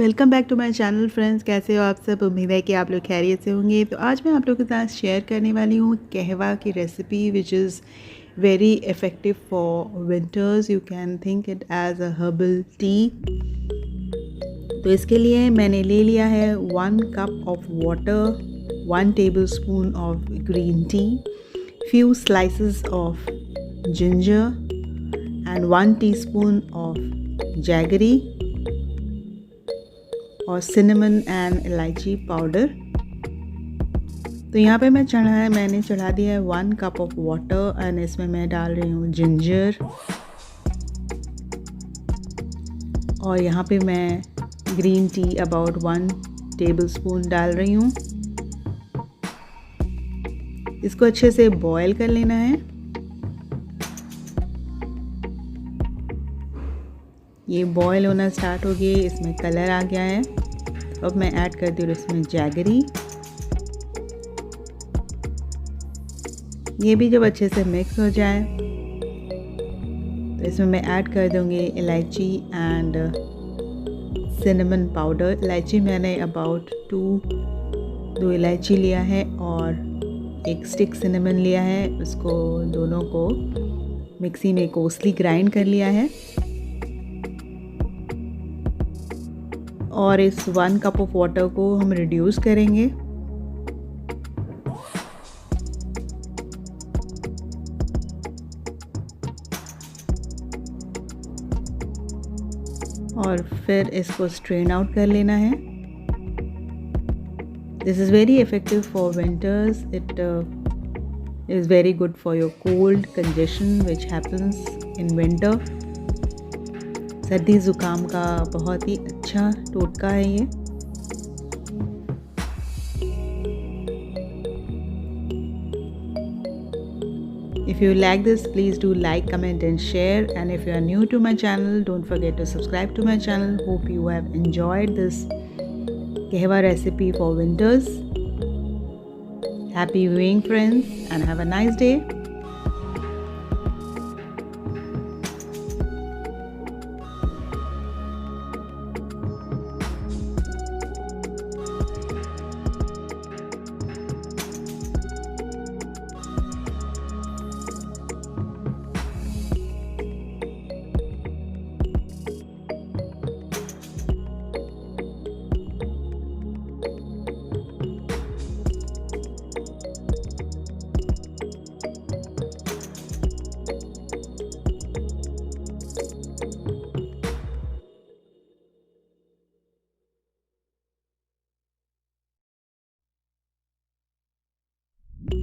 Welcome back to my channel friends. कैसे हो आप सब? उम्मीद है कि आप लोग खैरियत से होंगे। तो आज मैं आप लोगों के साथ शेयर करने वाली हूँ कहवा की recipe which is very effective for winters. You can think it as a herbal tea. तो इसके लिए मैंने ले लिया है 1 cup of water, 1 tablespoon of green tea, few slices of ginger and 1 teaspoon of jaggery और cinnamon and इलायची powder. तो यहाँ पे मैंने चढ़ा दिया है 1 कप ऑफ वाटर एंड इसमें मैं डाल रही हूँ जिंजर और यहाँ पे मैं ग्रीन टी अबाउट 1 टेबलस्पून डाल रही हूँ। इसको अच्छे से बॉईल कर लेना है। ये बॉईल होना स्टार्ट हो गया, इसमें कलर आ गया है। अब मैं ऐड कर दूँ इसमें जैगरी। ये भी जब अच्छे से मिक्स हो जाए तो इसमें मैं ऐड कर दूँगी इलायची एंड सिनेमन पाउडर। इलायची मैंने अबाउट 2 इलायची लिया है और 1 स्टिक सिनेमन लिया है। उसको दोनों को मिक्सी में कोर्सली ग्राइंड कर लिया है और इस 1 कप ऑफ वाटर को हम रिड्यूस करेंगे। और फिर इसको स्ट्रेन आउट कर लेना है। This is very effective for winters. It is very good for your cold congestion which happens in winter. सर्दी ज़ुकाम का बहुत ही अच्छा टोटका है ये। If you like this, please do like, comment and share. And if you are new to my channel, don't forget to subscribe to my channel. Hope you have enjoyed this कहवा recipe for winters. Happy viewing friends and have a nice day.